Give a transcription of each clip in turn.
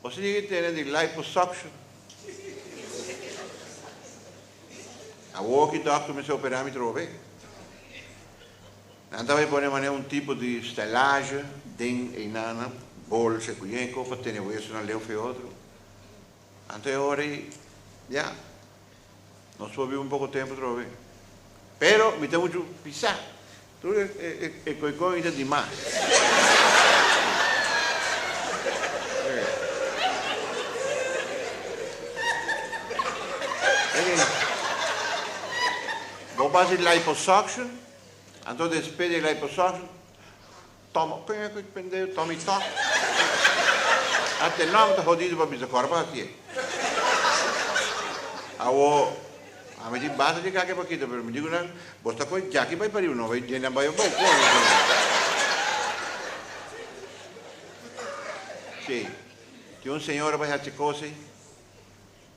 Você tem que ter de liposuction. A walkie doctor me se operar me trove. Então vai pôr um tipo de estelagem dentro e nana bolsa cuyenco para ter isso na leu foi outro. Então agora já nós vamos um pouco tempo trove. Pero me temos que pisar. Tudo é coisa demais. Vou fazer liposuction, então depois de liposuction, toma, toma e toca. Até não está jodido para pisar corpo aqui. A me diz basta de caque paquita, pero me digo não, você coi já que vai para não vai ter nem vai bom. Sim, que senhor vai fazer coisa,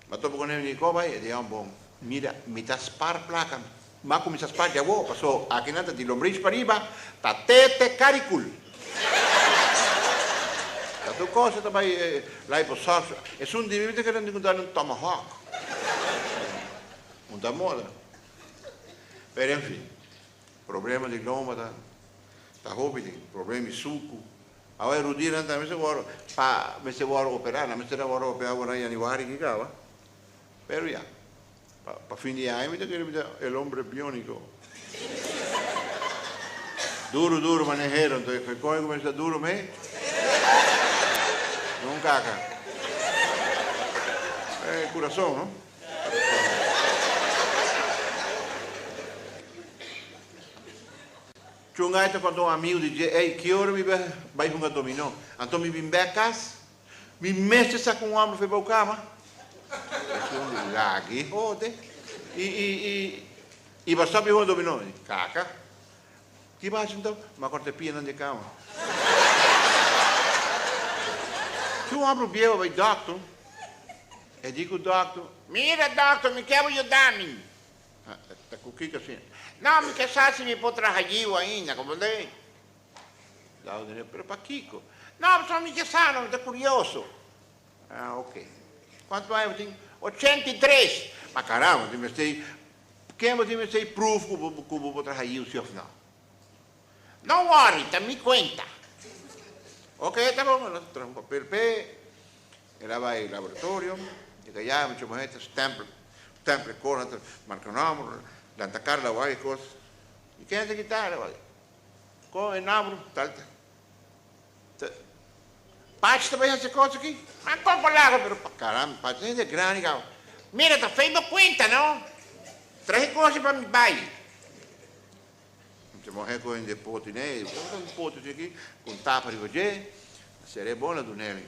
mas tô com ele nico vai, é bom. Mira, me dá spar placa. Mas como essas partes agora, passou aqui nada de lombriz para riba, tá tete caricul. Tá tudo coisa também lá e passar. É um divide que não encontrar um tomahawk. Um da moda. Mas enfim, problema de lomba tá rápido, problema de suco. Agora erudir antes me se agora, pa me se agora operar, não me se agora operar agora em januário que cava. Pero já. Para fin de año, el hombre biónico. Duro, manejero. Entonces, ¿qué comienza duro, me? No caca. El corazón, ¿no? Chungaita quando un amigo dice, hey, ¿qué hora me vai a jugar dominó? Entonces, me vim a casa, me mestre está com hambre, foi para a cama. Lagi, ode. E basta più quando dominò. Caca. Chi va então? Ma corte piena de cama. Tu abro o biel vai doctor. E digo doctor, mira doctor, me quero ajudar-me. Tá com o que assim? Não, me quer se me pôr trabalhar ainda, como lei. Lá eu disse, pero para Kiko. Não, só me quer não, tá curioso. Ah, ok. Quanto é? Eu tenho 83. Mas caramba, quem me sei proof que eu vou trabalhar o seu final? Não worry, tá me conta. Ok, tá bom, nós trazemos um papel P, ela vai ao laboratório, e já me chama esta stamp cor, marca o número, danta cara, vai coisa. E quem é que está? Com o número, tal. Pode também fazer coisa aqui? Mas como lá, pero caramba, pode ser grande, cara. Mira, tá feito conta, não? Traz coisa para me pai. Se morrer com de pote, né? Um pote aqui, com tapa de hoje, seria bom do nele.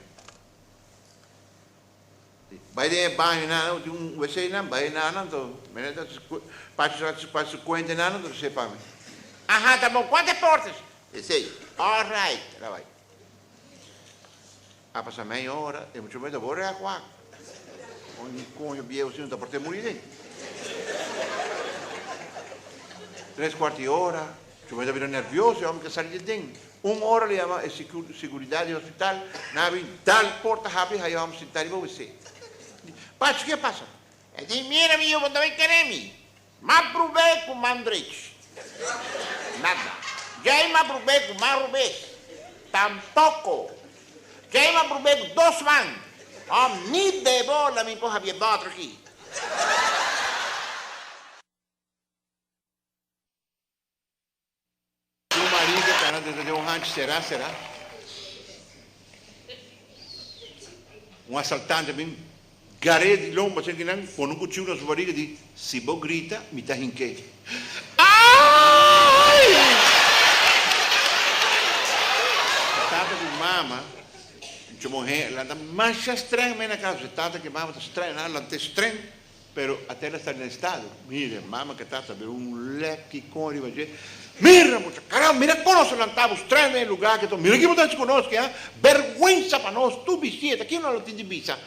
Vai de banho, não, de você não, vai não, então, menina, passa 50 não, não sei para mim. Aham, tá bom, quantas portas? Esse aí. All right, lá vai. A passar meia hora, e muito medo, vou rear qua. Com o biel, assim, não portei morrer. 3/4 de hora, eu me viro nervioso, eu que sair de dentro. 1 hora lhe chama segurança do hospital, na tal porta abre, aí vamos sentar e você. Passa, o que passa? Ele diz, mira, meu, você vai querer me. Mas provei com Mandrich. Nada. Já me provei com Marubês. Tampouco. Já me provei com 2 mãos. Ni de bola me porra vir outro aqui. O marido, cara, deu um rancho, será? Um assaltante bem garé de lomba, assim que não, com um cuchillo na sua barriga, diz, se você grita, me tá rinque. Ai! Tata de mama, eu morri, ela está mais estranha na casa, tata que mama está estranha, ela está estranha, pero até ela está no estado. Mira, mama que tata, ver leque com ele, vai dizer, mira, mucha, caramba, mira como se lantava estranho no lugar que mira que você conosco, vergüenza para nós, tu visita, aqui não tem de visa,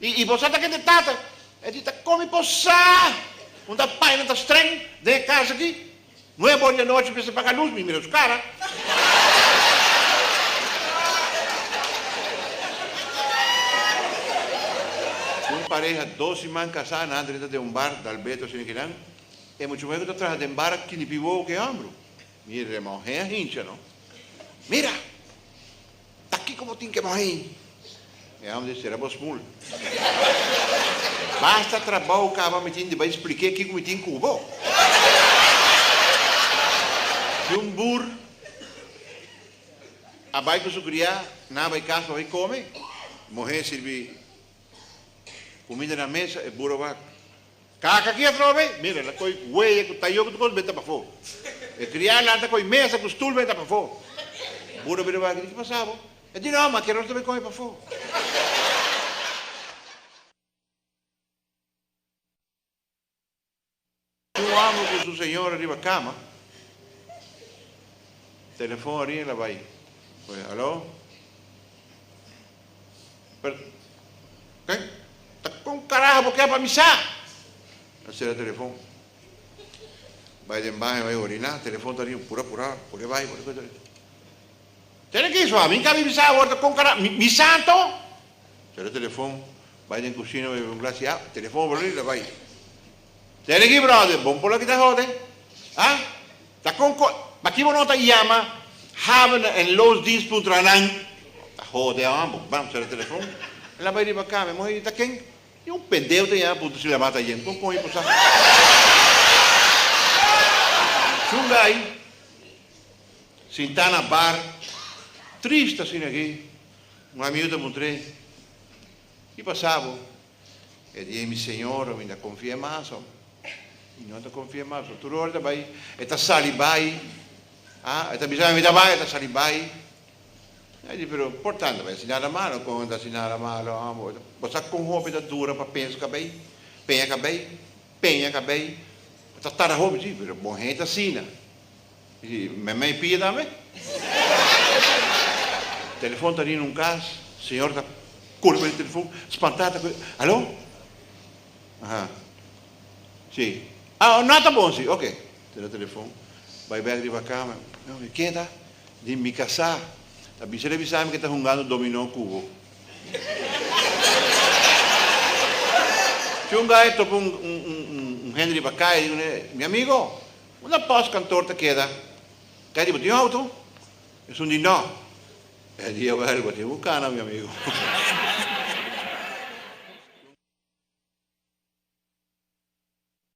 E você está aqui de tata, ele está como possar, não está pai, não está estranho, de casa aqui, não é boa noite para você pagar luz, me mira os caras. pareja, 12 man casados, na dentro de um bar, da Alberto Siniquilan. E muito bem que eu trabalho em bar, que nem pivô que ambro. Mira, irmão, é a hincha, não? Mira, tá aqui como tem que morrer. É onde será bosmul. Basta trabalhar o cabo, me tem de explicar aqui como tem cubo. De um burro, abai com o criar, na vai casa, vai comer. Morrer servir comida na mesa, e burro vai. Caca aqui atrás, mira, la coi hueia, com taio, com tudo, beta para fora. E criar lá, com mesa, com estúdio, beta para fora. Burro vira vai, o que passava? E diz, não, mas que nós também comer para fora. Um homem com sua senhora arriba a cama, telefone ali, ela vai. Alô? Tá com caralho, porque é para missar? Acende o telefone. Vai de embaixo, vai orinar, telefone está ali, por aí vai, por aí. Tem que isso, a mim cabe missar, agora com caralho, mi santo? Acende o telefone, vai de cozinha, vai um glaciar, telefone por ali, ela vai. Tem que, brother, bom por lá que tá jode. Ah? Tá com mas que não tá chama, haben en los dienst.ranan. Tá jode, vamos, acende o telefone. Ela vai ir para cá, meu irmão, tá quem? E um pendeu tem a puta se levanta gente, com põe por saco. Chungai, sentar na bar, triste assim aqui, um amigo da Montré, e passava, e dizia, minha senhora, ainda confia mais, e não te confia mais, tu olha, vai, está salibai, está bisogna mi vai, está salibai. Però portando vai ensinar a mano, quando ensinar a mano, você com roupa da dura para pensa cabei, penha cabei, tá tar a roupa de, pero bom gente assina. E me pia também. Telefone tá ali num caso, senhor tá curva de telefone, espantada, alô? Aham. Sim. Ah, não tá bom, sim, ok. Telefone, vai bem arriba a cama, não me queda, de me casar. Avvisare che sta giocando dominó cubo. C'è un gatto con un Henry Baccai e dice, mio amico, una post cantor te queda? Che dico, ti auto? E sono di no. E io, guarda, ti bucana, mio amico.